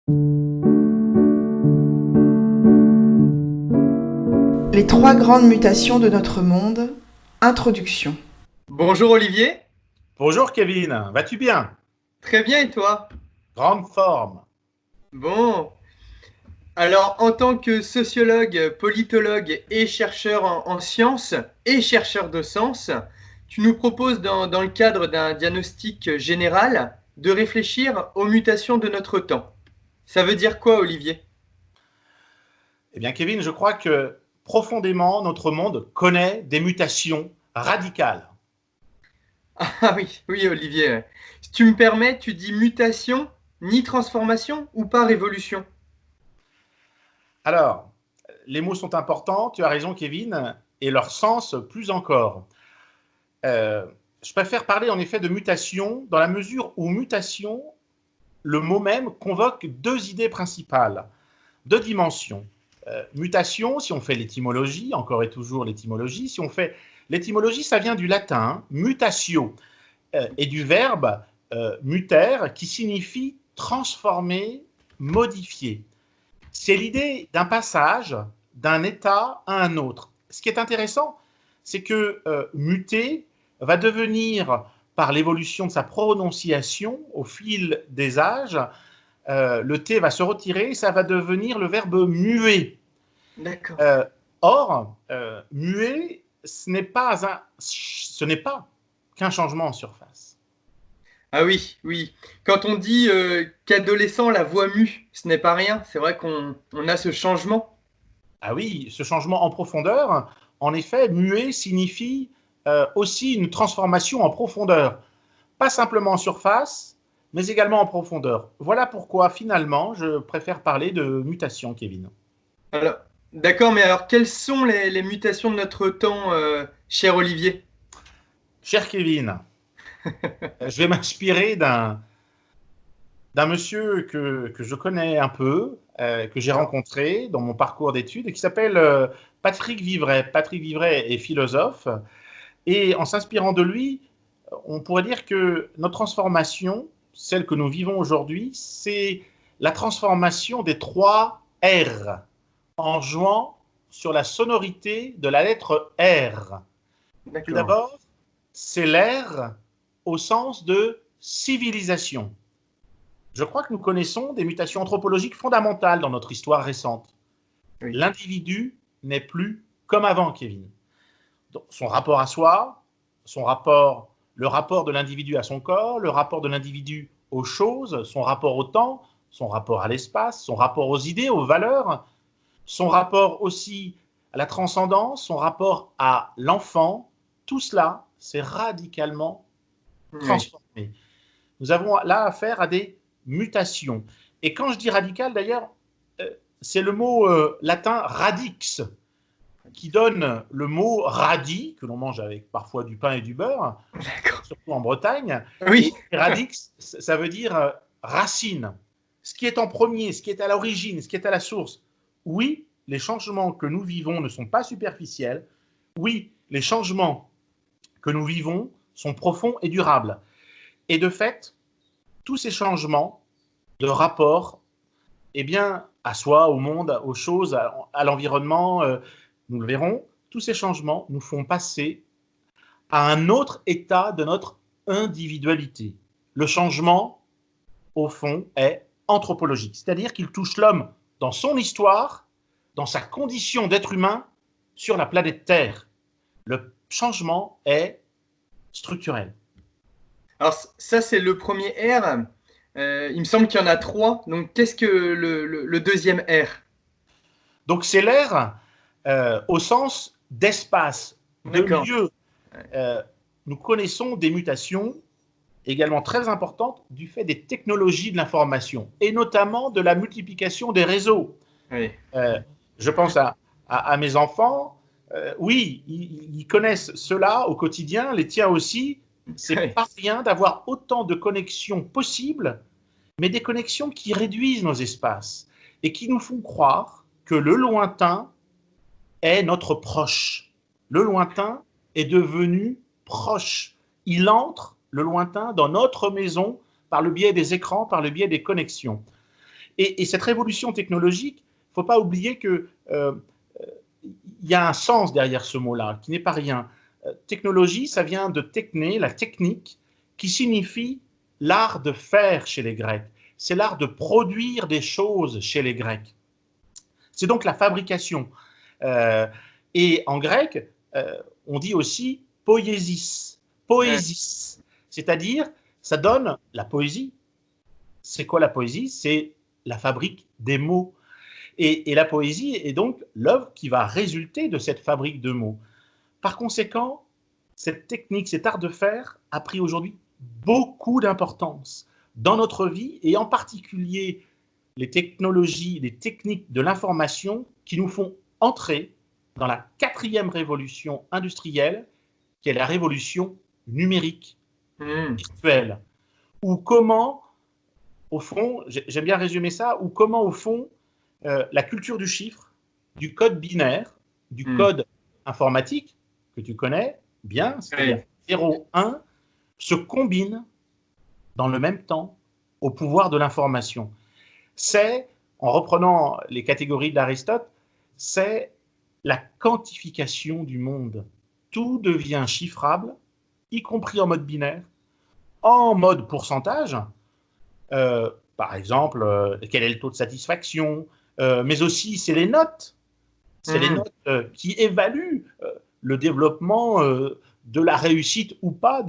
Les trois grandes mutations de notre monde. Introduction. Bonjour Olivier. Bonjour Kevin, vas-tu bien? Très bien et toi? Grande forme. Bon, alors en tant que sociologue, politologue et chercheur en sciences et chercheur de sens, tu nous proposes dans le cadre d'un diagnostic général de réfléchir aux mutations de notre temps. Ça veut dire quoi Olivier? Eh bien Kevin, je crois que profondément, notre monde connaît des mutations radicales. Ah oui, oui Olivier. Si tu me permets, tu dis mutation, ni transformation ou pas révolution? Alors, les mots sont importants, tu as raison Kevin, et leur sens plus encore. Euh, je préfère parler en effet de mutation dans la mesure où mutation, le mot même, convoque deux idées principales, deux dimensions. Mutation, si on fait l'étymologie, encore et toujours l'étymologie, si on fait l'étymologie, ça vient du latin, mutatio, et du verbe muter, qui signifie transformer, modifier. C'est l'idée d'un passage d'un état à un autre. Ce qui est intéressant, c'est que muter va devenir, par l'évolution de sa prononciation au fil des âges, le T va se retirer et ça va devenir le verbe muer. D'accord. Euh, Or, muer, ce n'est pas qu'un changement en surface. Ah oui, oui. Quand on dit qu'adolescent, la voix mue, ce n'est pas rien. C'est vrai qu'on a ce changement. Ah oui, ce changement en profondeur, en effet, muer signifie aussi une transformation en profondeur. Pas simplement en surface, mais également en profondeur. Voilà pourquoi, finalement, je préfère parler de mutation, Kevin. Alors, d'accord, mais alors quelles sont les mutations de notre temps, cher Olivier? Cher Kevin, je vais m'inspirer d'un monsieur que je connais un peu, que j'ai D'accord. rencontré dans mon parcours d'études, et qui s'appelle Patrick Vivray. Patrick Vivray est philosophe, et en s'inspirant de lui, on pourrait dire que notre transformation, celle que nous vivons aujourd'hui, c'est la transformation des trois R, en jouant sur la sonorité de la lettre R. Tout D'accord. d'abord, c'est l'R au sens de civilisation. Je crois que nous connaissons des mutations anthropologiques fondamentales dans notre histoire récente. Oui. L'individu n'est plus comme avant, Kevin. Donc, son rapport à soi, le rapport de l'individu à son corps, le rapport de l'individu aux choses, son rapport au temps, son rapport à l'espace, son rapport aux idées, aux valeurs, son rapport aussi à la transcendance, son rapport à l'enfant, tout cela s'est radicalement Oui. transformé. Nous avons là affaire à des mutations. Et quand je dis radical, d'ailleurs, euh, c'est le mot latin radix qui donne le mot radis, que l'on mange avec parfois du pain et du beurre, D'accord. surtout en Bretagne. Oui. Et radix, ça veut dire racine. Ce qui est en premier, ce qui est à l'origine, ce qui est à la source. Oui, les changements que nous vivons ne sont pas superficiels. Oui, les changements que nous vivons sont profonds et durables. Et de fait, tous ces changements de rapport eh bien, à soi, au monde, aux choses, à l'environnement, nous le verrons, tous ces changements nous font passer à un autre état de notre individualité. Le changement, au fond, est anthropologique, c'est-à-dire qu'il touche l'homme dans son histoire, dans sa condition d'être humain sur la planète Terre. Le changement est structurel. Alors ça, c'est le premier R. Il me semble qu'il y en a trois. Donc qu'est-ce que le deuxième R? Donc c'est l'air au sens d'espace, de D'accord. lieu. Euh, Nous connaissons des mutations également très importantes du fait des technologies de l'information et notamment de la multiplication des réseaux. Oui. Euh, je pense à mes enfants. Oui, ils connaissent cela au quotidien, les tiens aussi. C'est Oui. pas rien d'avoir autant de connexions possibles, mais des connexions qui réduisent nos espaces et qui nous font croire que le lointain est notre proche. Le lointain est devenu proche. Il entre, le lointain, dans notre maison par le biais des écrans, par le biais des connexions. Et cette révolution technologique, il ne faut pas oublier qu'il y a un sens derrière ce mot-là, qui n'est pas rien. Technologie, ça vient de techné, la technique, qui signifie l'art de faire chez les Grecs. C'est l'art de produire des choses chez les Grecs. C'est donc la fabrication. Et en grec, on dit aussi poiesis, poésis, c'est-à-dire ça donne la poésie. C'est quoi la poésie? C'est la fabrique des mots. Et la poésie est donc l'œuvre qui va résulter de cette fabrique de mots. Par conséquent, cette technique, cet art de faire a pris aujourd'hui beaucoup d'importance dans notre vie et en particulier les technologies, les techniques de l'information qui nous font entrer dans la 4e révolution industrielle, qui est la révolution numérique, virtuelle. Ou comment, au fond, j'aime bien résumer ça, ou comment, au fond, la culture du chiffre, du code binaire, du code informatique, que tu connais bien, c'est-à-dire 0, 1, se combinent dans le même temps au pouvoir de l'information. C'est, en reprenant les catégories d'Aristote, c'est la quantification du monde. Tout devient chiffrable, y compris en mode binaire, en mode pourcentage, par exemple, quel est le taux de satisfaction, mais aussi c'est les notes. C'est les notes qui évaluent le développement de la réussite ou pas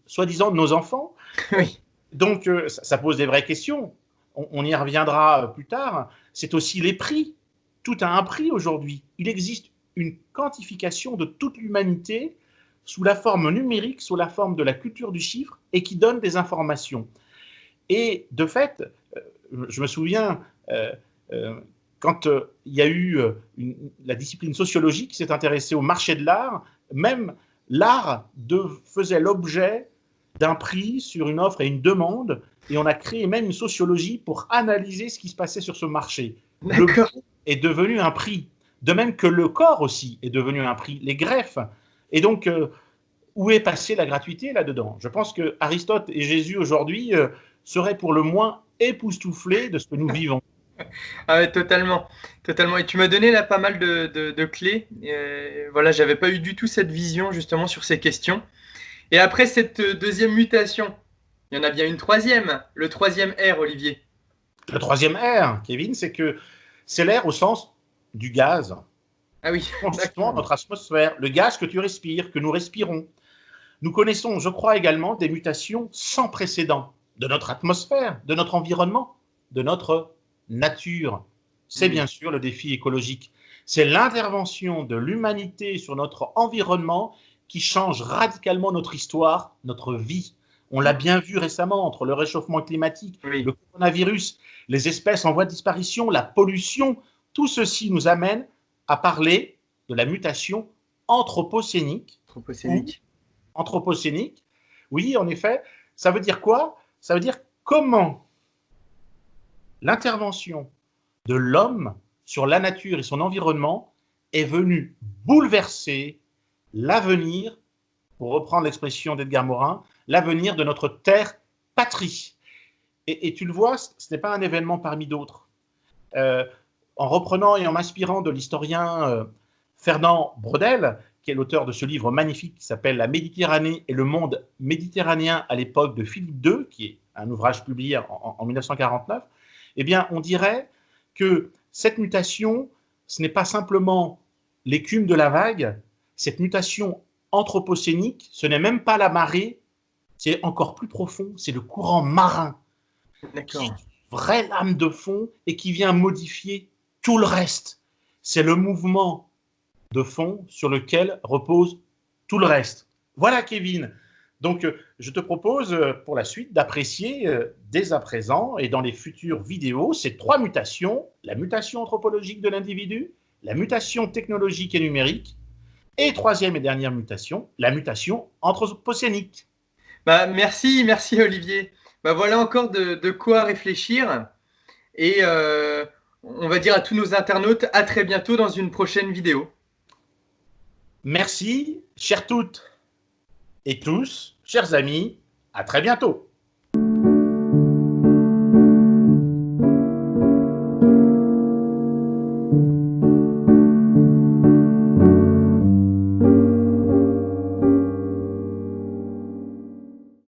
soi-disant de nos enfants. Oui. Donc ça pose des vraies questions. On y reviendra plus tard. C'est aussi les prix. Tout a un prix aujourd'hui. Il existe une quantification de toute l'humanité sous la forme numérique, sous la forme de la culture du chiffre et qui donne des informations. Et de fait, je me souviens quand il y a eu la discipline sociologie qui s'est intéressée au marché de l'art, même l'art faisait l'objet d'un prix sur une offre et une demande, et on a créé même une sociologie pour analyser ce qui se passait sur ce marché. Le beau est devenu un prix, de même que le corps aussi est devenu un prix, les greffes. Et donc, où est passée la gratuité là-dedans? Je pense que Aristote et Jésus aujourd'hui seraient pour le moins époustouflés de ce que nous vivons. Ah ouais, totalement, totalement. Et tu m'as donné là pas mal de clés. Voilà, j'avais pas eu du tout cette vision justement sur ces questions. Et après cette deuxième mutation, il y en a bien une troisième, le 3e R, Olivier. Le 3e R, Kevin, c'est que c'est l'air au sens du gaz. Ah oui, Constituant notre atmosphère, le gaz que tu respires, que nous respirons. Nous connaissons, je crois également, des mutations sans précédent de notre atmosphère, de notre environnement, de notre nature. C'est bien sûr le défi écologique. C'est l'intervention de l'humanité sur notre environnement qui change radicalement notre histoire, notre vie. On l'a bien vu récemment entre le réchauffement climatique, le coronavirus, les espèces en voie de disparition, la pollution. Tout ceci nous amène à parler de la mutation anthropocénique. Anthropocénique. Oui, en effet. Ça veut dire quoi? Ça veut dire comment l'intervention de l'homme sur la nature et son environnement est venue bouleverser l'avenir, pour reprendre l'expression d'Edgar Morin, l'avenir de notre terre patrie. Et tu le vois, ce n'est pas un événement parmi d'autres. En reprenant et en m'inspirant de l'historien Fernand Braudel, qui est l'auteur de ce livre magnifique qui s'appelle « La Méditerranée et le monde méditerranéen à l'époque de Philippe II », qui est un ouvrage publié en 1949, eh bien, on dirait que cette mutation, ce n'est pas simplement l'écume de la vague, cette mutation anthropocénique, ce n'est même pas la marée, c'est encore plus profond, c'est le courant marin, qui est une vraie lame de fond et qui vient modifier tout le reste. C'est le mouvement de fond sur lequel repose tout le reste. Voilà, Kevin. Donc, je te propose pour la suite d'apprécier dès à présent et dans les futures vidéos ces 3 mutations, la mutation anthropologique de l'individu, la mutation technologique et numérique, et 3e et dernière mutation, la mutation anthropocénique. Bah, merci Olivier. Bah, voilà encore de quoi réfléchir. Et on va dire à tous nos internautes, à très bientôt dans une prochaine vidéo. Merci, chères toutes et tous, chers amis, à très bientôt. bientôt.